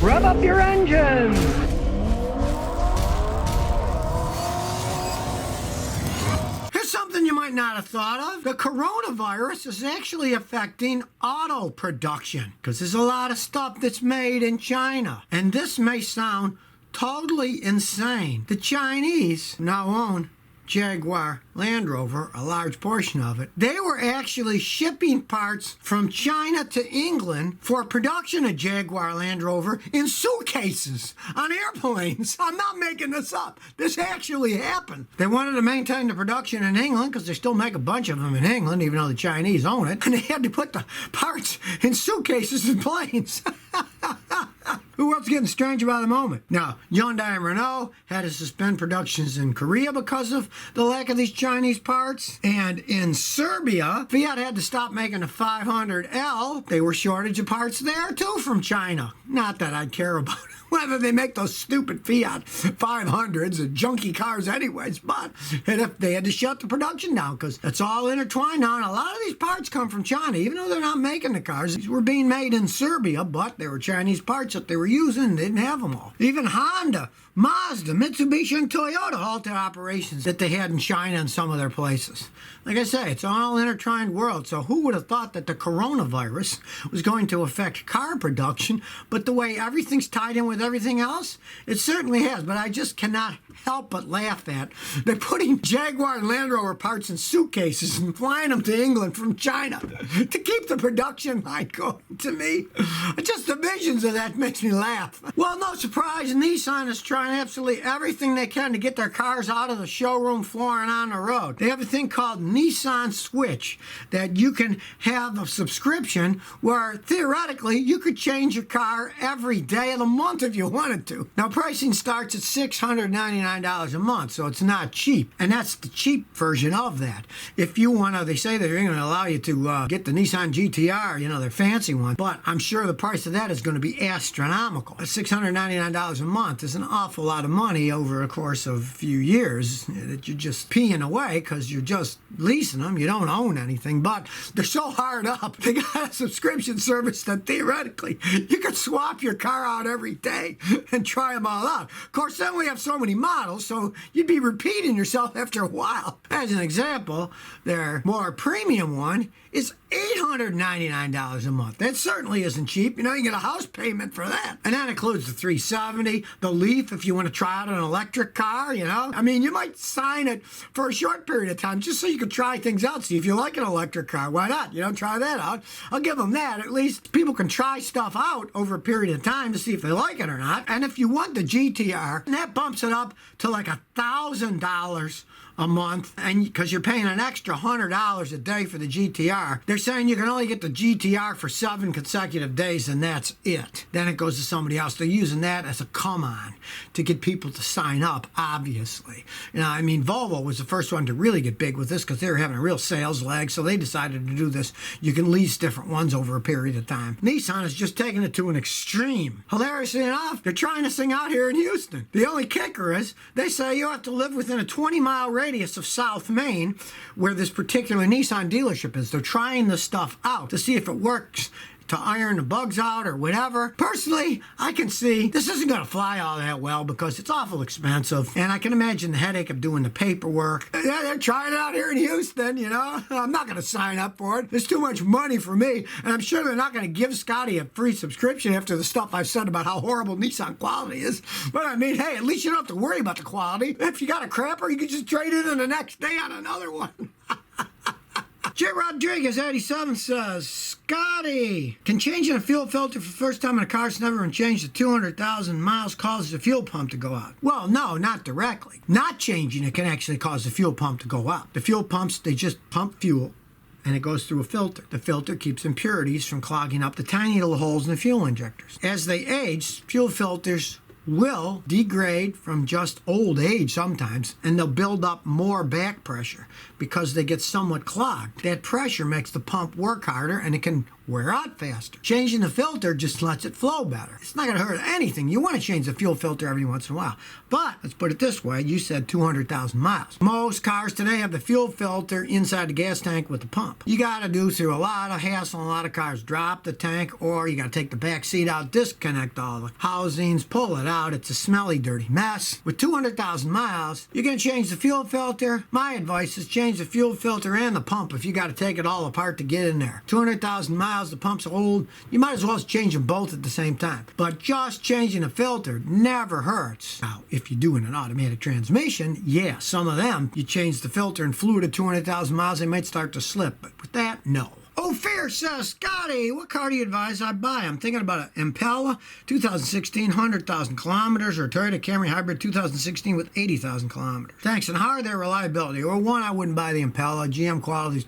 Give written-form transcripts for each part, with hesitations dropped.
Rev up your engines! Here's something you might not have thought of. The coronavirus is actually affecting auto production because there's a lot of stuff that's made in China. And this may sound totally insane. The Chinese now own Jaguar Land Rover, a large portion of it. They were actually shipping parts from China to England for production of Jaguar Land Rover in suitcases on airplanes. I'm not making this up. This actually happened. They wanted to maintain the production in England because they still make a bunch of them in England, even though the Chinese own it. And they had to put the parts in suitcases and planes. Who else getting stranger by the moment? Now, Hyundai and Renault had to suspend productions in Korea because of the lack of these Chinese parts. And in Serbia, Fiat had to stop making the 500L. They were shortage of parts there, too, from China. Not that I'd care about whether they make those stupid Fiat 500s and junky cars anyways, but if they had to shut the production down because it's all intertwined now, and a lot of these parts come from China, even though they're not making the cars. These were being made in Serbia, but they were Chinese parts that they were using. They didn't have them all. Even Honda, Mazda, Mitsubishi, and Toyota halted operations that they had in China in some of their places. Like I say, it's an all intertwined world, so who would have thought that the coronavirus was going to affect car production, but the way everything's tied in with everything else, it certainly has. But I just cannot help but laugh at they're putting Jaguar and Land Rover parts in suitcases and flying them to England from China to keep the production line going. To me, just the visions of that makes me laugh. Well, no surprise, Nissan is trying absolutely everything they can to get their cars out of the showroom floor and on the road. They have a thing called Nissan Switch that you can have a subscription where theoretically you could change your car every day of the month if you wanted to. Now, pricing starts at $699 a month, so it's not cheap. And that's the cheap version of that. If you want to, they say they're going to allow you to get the Nissan GTR, you know, their fancy one, but I'm sure the price of that is going to be astronomical. $699 a month is an awful lot of money over a course of a few years that you're just peeing away because you're just leasing them. You don't own anything, but they're so hard up. They got a subscription service that theoretically you could swap your car out every day and try them all out. Of course, then we have so many models, so you'd be repeating yourself after a while. As an example, their more premium one is $899 a month. That certainly isn't cheap. You know, you get a house payment for that. And that includes the 370, the Leaf, if you want to try out an electric car, you know. I mean, you might sign it for a short period of time just so you can try things out, see if you like an electric car. Why not? You know, try that out. I'll give them that. At least people can try stuff out over a period of time to see if they like it or not. And if you want the GTR, that bumps it up to like $1,000 a month, and because you're paying an extra $100 a day for the GTR, they're saying you can only get the GTR for 7 consecutive days, and that's it. Then it goes to somebody else. They're using that as a come-on to get people to sign up, obviously. You know, I mean, Volvo was the first one to really get big with this because they were having a real sales lag, so they decided to do this. You can lease different ones over a period of time. Nissan is just taking it to an extreme. Hilariously enough, they're trying this thing out here in Houston. The only kicker is they say you have to live within a 20-mile radius of South Main, where this particular Nissan dealership is. They're trying this stuff out to see if it works to iron the bugs out or whatever. Personally, I can see this isn't going to fly all that well because it's awful expensive, and I can imagine the headache of doing the paperwork. Yeah, they're trying it out here in Houston, you know. I'm not going to sign up for it. It's too much money for me, and I'm sure they're not going to give Scotty a free subscription after the stuff I've said about how horrible Nissan quality is. But I mean, hey, at least you don't have to worry about the quality. If you got a crapper, you can just trade it in the next day on another one. J. Rodriguez 87 says, Scotty, can changing a fuel filter for the first time in a car's never been changed to 200,000 miles causes the fuel pump to go out? Well, no, not directly. Not changing it can actually cause the fuel pump to go out. The fuel pumps, they just pump fuel and it goes through a filter. The filter keeps impurities from clogging up the tiny little holes in the fuel injectors. As they age, fuel filters will degrade from just old age sometimes, and they'll build up more back pressure because they get somewhat clogged. That pressure makes the pump work harder, and it can wear out faster. Changing the filter just lets it flow better. It's not going to hurt anything. You want to change the fuel filter every once in a while. But let's put it this way. You said 200,000 miles. Most cars today have the fuel filter inside the gas tank with the pump. You got to do through a lot of hassle. A lot of cars drop the tank, or you got to take the back seat out, disconnect all the housings, pull it out. It's a smelly, dirty mess. With 200,000 miles, you're going to change the fuel filter. My advice is change the fuel filter and the pump if you got to take it all apart to get in there. 200,000 miles, the pump's old. You might as well change them both at the same time. But just changing a filter never hurts. Now, if you're doing an automatic transmission, yeah, some of them, you change the filter and fluid at 200,000 miles, they might start to slip. But with that, no. Oh, Fair says, Scotty, what car do you advise I buy? I'm thinking about an Impala 2016, 100,000 kilometers, or a Toyota Camry Hybrid 2016 with 80,000 kilometers. Thanks. And how are their reliability? Or one, I wouldn't buy the Impala. GM qualities.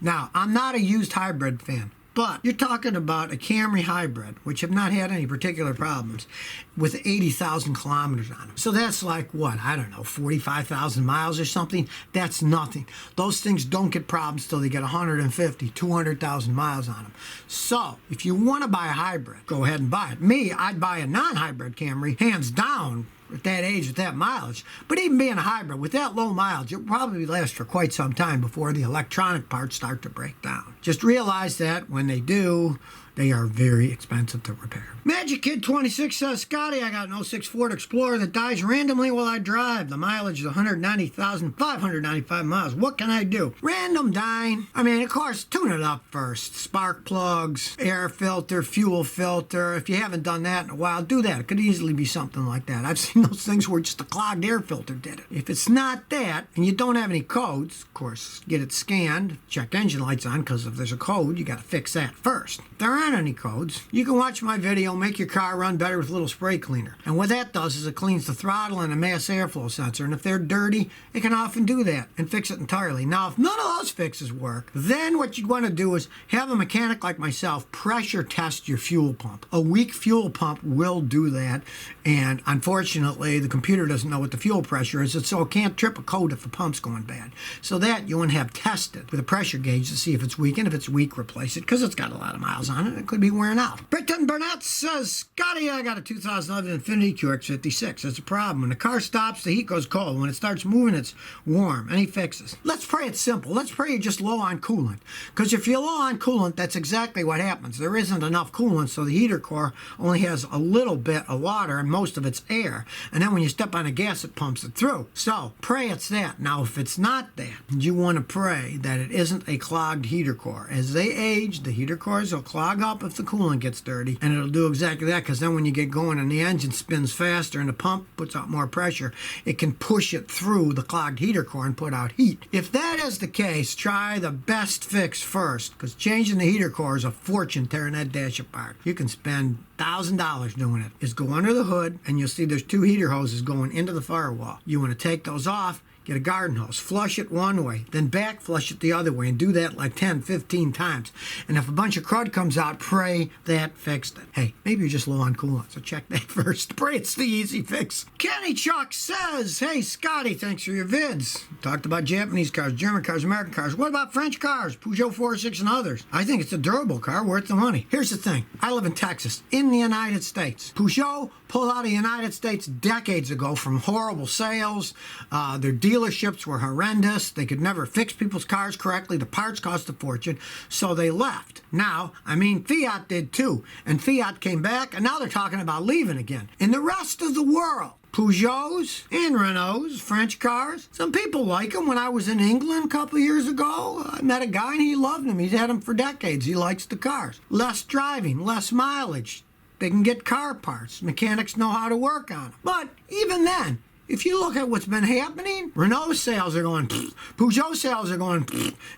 Now, I'm not a used hybrid fan. But you're talking about a Camry Hybrid, which have not had any particular problems, with 80,000 kilometers on them. So that's like, what, I don't know, 45,000 miles or something? That's nothing. Those things don't get problems till they get 150, 200,000 miles on them. So if you want to buy a hybrid, go ahead and buy it. Me, I'd buy a non-hybrid Camry, hands down, at that age, with that mileage. But even being a hybrid, with that low mileage, it'll probably last for quite some time before the electronic parts start to break down. Just realize that when they do, they are very expensive to repair. Magic Kid 26 says, Scotty, I got an '06 Ford Explorer that dies randomly while I drive. The mileage is 190,595 miles. What can I do? Random dying. I mean, of course, tune it up first. Spark plugs, air filter, fuel filter. If you haven't done that in a while, do that. It could easily be something like that. I've seen those things where just a clogged air filter did it. If it's not that, and you don't have any codes, of course, get it scanned, check engine lights on, because if there's a code, you got to fix that first. If there aren't any codes, you can watch my video, make your car run better with a little spray cleaner. And what that does is it cleans the throttle and the mass airflow sensor. And if they're dirty, it can often do that and fix it entirely. Now, if none of those fixes work, then what you want to do is have a mechanic like myself pressure test your fuel pump. A weak fuel pump will do that. And unfortunately, the computer doesn't know what the fuel pressure is, so it can't trip a code if the pump's going bad. So that you want to have tested with a pressure gauge to see if it's weak. And if it's weak, replace it, because it's got a lot of miles on it. It could be wearing out. Britton Burnett says, Scotty, I got a 2011 Infiniti QX56. That's a problem. When the car stops, the heat goes cold. When it starts moving, it's warm. Any fixes? Let's pray it's simple. Let's pray you're just low on coolant. Because if you're low on coolant, that's exactly what happens. There isn't enough coolant, so the heater core only has a little bit of water and most of it's air. And then when you step on the gas, it pumps it through. So pray it's that. Now, if it's not that, you want to pray that it isn't a clogged heater core. As they age, the heater cores will clog up if the coolant gets dirty, and it'll do exactly that, because then when you get going and the engine spins faster and the pump puts out more pressure, it can push it through the clogged heater core and put out heat. If that is the case, try the best fix first, because changing the heater core is a fortune tearing that dash apart. You can spend $1,000 doing it. Is go under the hood and you'll see there's two heater hoses going into the firewall. You want to take those off, get a garden hose, flush it one way, then back flush it the other way, and do that like 10, 15 times. And if a bunch of crud comes out, pray that fixed it. Hey, maybe you're just low on coolant, so check that first. Pray it's the easy fix. Kenny Chuck says, hey, Scotty, thanks for your vids. Talked about Japanese cars, German cars, American cars. What about French cars, Peugeot 406 and others? I think it's a durable car worth the money. Here's the thing. I live in Texas, in the United States. Peugeot pulled out of the United States decades ago from horrible sales. Their dealerships were horrendous. They could never fix people's cars correctly. The parts cost a fortune, so they left. Now, Fiat did too, and Fiat came back, and now they're talking about leaving again. In the rest of the world, Peugeots and Renaults, French cars. Some people like them. When I was in England a couple of years ago, I met a guy and he loved them. He's had them for decades. He likes the cars. Less driving, less mileage. They can get car parts. Mechanics know how to work on them. But even then, if you look at what's been happening, Renault sales are going, Peugeot sales are going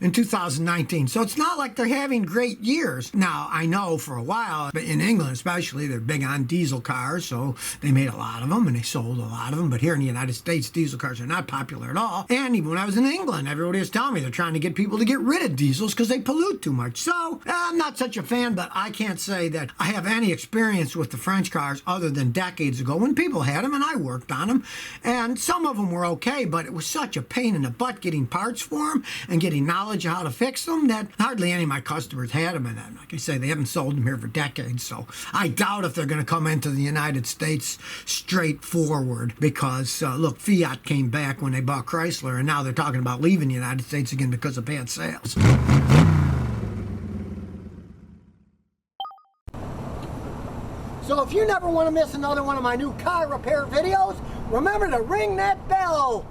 in 2019. So it's not like they're having great years. Now, I know for a while, but in England especially, they're big on diesel cars, so they made a lot of them and they sold a lot of them. But here in the United States, diesel cars are not popular at all. And even when I was in England, everybody was telling me they're trying to get people to get rid of diesels because they pollute too much. So I'm not such a fan, but I can't say that I have any experience with the French cars other than decades ago when people had them and I worked on them. And some of them were okay, but it was such a pain in the butt getting parts for them and getting knowledge of how to fix them that hardly any of my customers had them. And like I say, they haven't sold them here for decades, so I doubt if they're going to come into the United States straightforward because, look, Fiat came back when they bought Chrysler, and now they're talking about leaving the United States again because of bad sales. So if you never want to miss another one of my new car repair videos, remember to ring that bell.